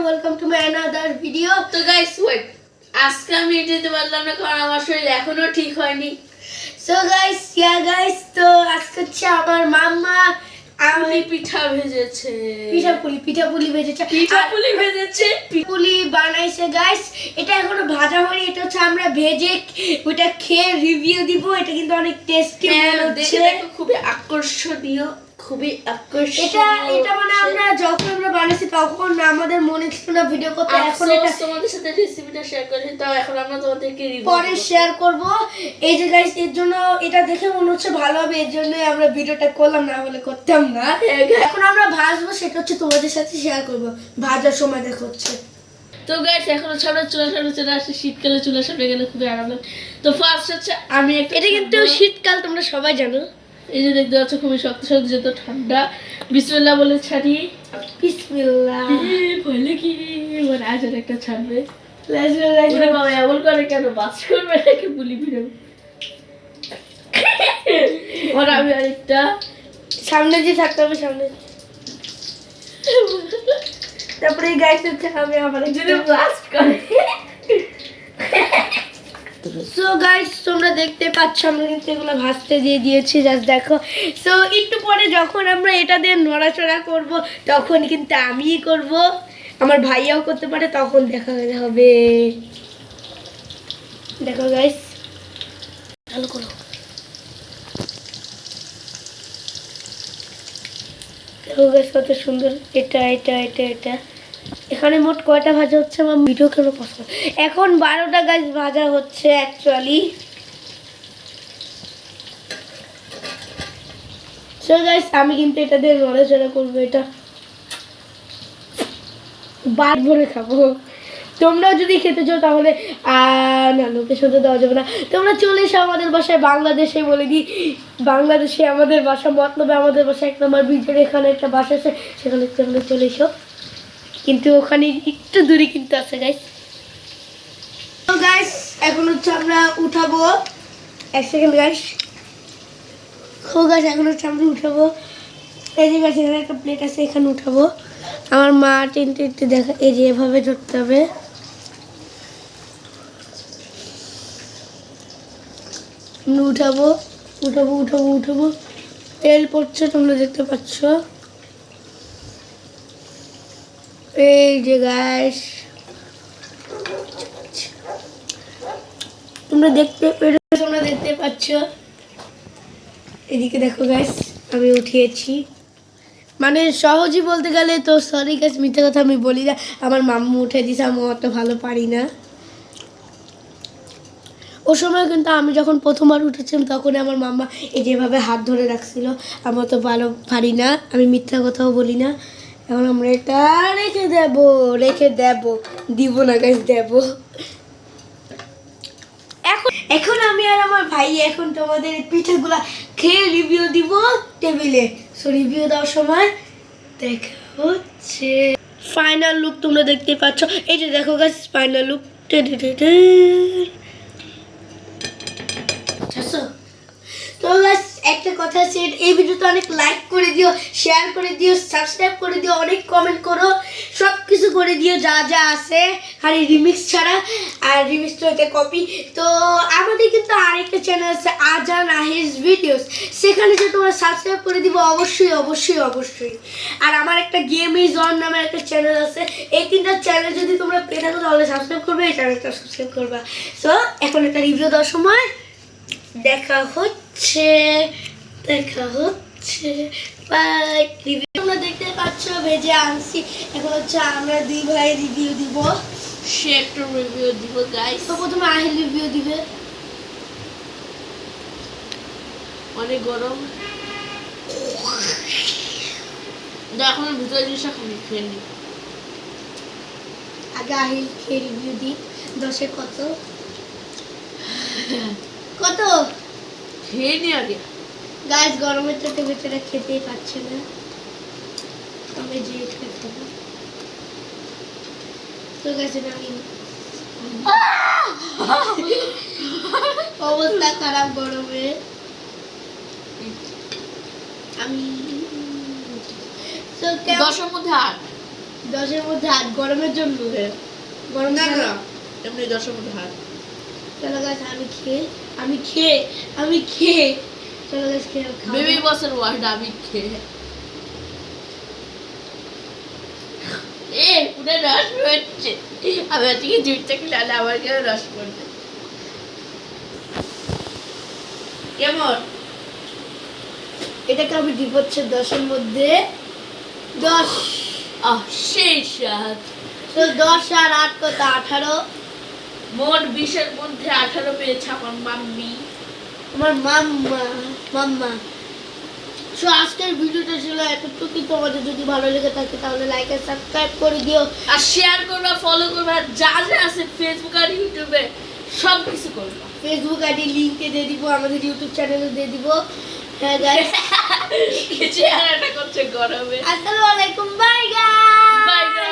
welcome to my another video. তো guys wait, আজকে আমি এটা দিতে পারলাম না কারণ আমার শরীর এখনো ঠিক হয়নি। So guys, তো আজকে হচ্ছে আমার মাম্মা আমি পিঠা ভেজেছে, পিঠাপুলি ভেজেছে, পিঠাপুলি বানাইছে গাইস। এটা এখনো ভাজা হয়নি, এটা হচ্ছে আমরা ভেজে ওটা খেয়ে রিভিউ দিব। এটা কিন্তু অনেক টেস্টি হচ্ছে, খুবই আকর্ষণীয়। এটা মানে আমরা যখন বানাইছি তখন আমাদের মনে ছিল না ভিডিও করতে, এখন এটা তোমাদের সাথে রেসিপিটা শেয়ার করেছি, তো এখন আমরা তোমাদেরকে পরে শেয়ার করব। এই যে গাইস, এর জন্য এটা দেখে মনে হচ্ছে ভালো হবে, এর জন্যই আমরা ভিডিওটা করলাম, না হলে করতাম না। এখন আমরা ভাজবো, সেটা হচ্ছে তোমাদের সাথে শেয়ার করব ভাজার সময় দেখো হচ্ছে। তো গাইস এখন হচ্ছে আমরা চুলার সামনে চলে আসছি, শীতকালে চুলার সামনে গেলে খুবই আরাম লাগে। তো ফার্স্ট হচ্ছে আমি একটা, এটা কিন্তু শীতকাল, তোমরা সবাই জানো। এই যে দেখতে পাচ্ছ খুবই শক্ত শক্ত, যত ঠান্ডা। বিসমিল্লাহ বলে ছাড়ি, বিসমিল্লাহ। বলে কি মানে আজ একটা ছাড়বে, ওরে বাবা এমন করে কেন, বাস করবে নাকি বুলি ভিড়ে। আর আমি আরেকটা সামনে যে থাকতে হবে, সামনে। তারপরে গাইস হচ্ছে আমি আমার যদি ব্লাস্ট করে। সো গাইস, তোমরা দেখতে পাচ্ছ আমরা কিন্তু এগুলো ভাজতে দিয়ে দিয়েছি, জাস্ট দেখো। সো একটু পরে যখন আমরা এটা দিয়ে নড়াচড়া করব, তখন কিন্তু আমিই করব, আমার ভাইয়াও করতে পারে, তখন দেখা হবে। দেখো গাইস, ভালো করো। দেখো গাইস কত সুন্দর। এটা এটা এটা এটা এখানে মোট কয়টা ভাজা হচ্ছে আমার ভিডিও কেন পছন্দ। এখন 12টা গাছ ভাজা হচ্ছে অ্যাকচুয়ালি। সো গাইস, আমি কিন্তু এটা দিয়ে নড়াচড়া করবো, এটা বাদ ভরে খাবো। তোমরাও যদি খেতে চাও তাহলে না, লোকের সাথে দেওয়া যাবে না, তোমরা চলে এসো আমাদের বাসায়। বাংলাদেশে বলে দিই, বাংলাদেশে আমাদের বাসা, মতলবে আমাদের বাসা 1 নম্বর ব্রিজের এখানে একটা বাসা আছে, সেখানে তোমরা চলে এসো। কিন্তু ওখানে একটু দূরে কিন্তু আছে গাইস। তো গাইস এখন হচ্ছে আমরা উঠাবো, 1 সেকেন্ড গাইস। ও গাইস এখন হচ্ছে আমরা উঠাবো, এই যে গাইস এখানে একটা প্লেট আছে, এখানে উঠাবো। আমার মা টেনতে দেখা, এই যে এভাবে ধরতে হবে। উঠাবো উঠাবো উঠাবো উঠাবো, তেল পড়ছে, তোমরা দেখতে পাচ্ছ। এই যে গাইস তোমরা দেখতে পাচ্ছ, এদিকে দেখো গাইস আমি উঠিয়েছি। মানে সহজই বলতে গেলে তো, সরি গাইস মিথ্যে কথা আমি বলি না, আমার মাম্মু উঠে দিয়েছে, আমি অত ভালো পারি না। ও সময় কিন্তু আমি যখন প্রথমবার উঠেছিলাম তখন আমার মাম্মা এই যেভাবে হাত ধরে রাখছিল, আমি অত ভালো পারি না, আমি মিথ্যা কথাও বলি না। এখন আমরা এটা রেখে দেব, দিব না গাইস, দেব। এখন আমি আর আমার ভাই এখন তোমাদের পিঠাগুলা খেয়ে রিভিউ দিব টেবিলে। সো রিভিউ দেওয়ার সময় দেখা হচ্ছে। ফাইনাল লুক তোমরা দেখতে পাচ্ছ, এই যে দেখো গাইস ফাইনাল লুক। তো গাইস একটা কথা আছে, এই ভিডিওতে অনেক লাইক করে দিও, শেয়ার করে দিও, সাবস্ক্রাইব করে দিও, অনেক কমেন্ট করো, সব কিছু করে দিও যা যা আছে, খালি রিমিক্স ছাড়া। আর রিমিক্স তো এটা কপি। তো আমাদের কিন্তু আরেকটা চ্যানেল আছে, আজান আহিজ ভিডিওস, সেখানে যে তোমরা সাবস্ক্রাইব করে দিবো অবশ্যই অবশ্যই অবশ্যই। আর আমার একটা গেম ইজ অন নামের একটা চ্যানেল আছে, এই 3টা চ্যানেল যদি তোমরা পেয়ে থাকো তাহলে সাবস্ক্রাইব করবে, এই চ্যানেলটা সাবস্ক্রাইব করবা। সো এখন একটা রিভিউ দেওয়ার সময় দেখা হচ্ছে। বাই। রিভিউ তোমরা দেখতে পাচ্ছ, ভেজে আনছি। এখন হচ্ছে আমরা 2 ভাই রিভিউ দিব, সে একটা রিভিউ দিব গাইস। তো প্রথমে আহিল রিভিউ দিবে। অনেক গরম, দেখো না ভিতরে জিনিসটা খেয়ে নি। আগে আহিল খেয়ে রিভিউ দিই, 10-এ কত কত খেয়ে নি আগে। গাইস গরমের চোটে ভিতরে খেতেই পাচ্ছে না, আমি যে খাবো। তো গাইস আমি অবস্থা খারাপ গরমে। আমি 10-এর মধ্যে 8। 10-এর মধ্যে 8 গরমের জন্য। গরম না ছাড়া? না এমনি 10-এর মধ্যে হাত। চলো গাছ আমি খেয়ে চলো গাছ খেয়ে খাবো। বেবি বসের ওয়ার্ড আমি খেয়ে পুরো রস পড়ছে। আমি আজকে জুটটা খেলে আমার কেন রস পড়বে কেমন? এটাকে আমি দিব হচ্ছে 10-এর মধ্যে 10। সেই স্বাদ। তো 10 আর 8 কত? 18। মোট 20-এর মধ্যে 18 পেয়েছে আমার মাম্মি। আমার মাম্মা। সো আজকের ভিডিওটা ছিল এতটুকুই। তোমাদের যদি ভালো লেগে থাকে তাহলে লাইক আর সাবস্ক্রাইব করে দিও। আর শেয়ার করবা, ফলো করবা, যা যা আছে ফেসবুক আর ইউটিউবে সব কিছু করবা। ফেসবুক আইডি লিংকে দিয়ে দিব, আমাদের ইউটিউব চ্যানেলে দিয়ে দিব। হ্যাঁ গাইস, চেহারাটা করছে গরমে। আসসালামু আলাইকুম, বাই গাইস। Bye bye.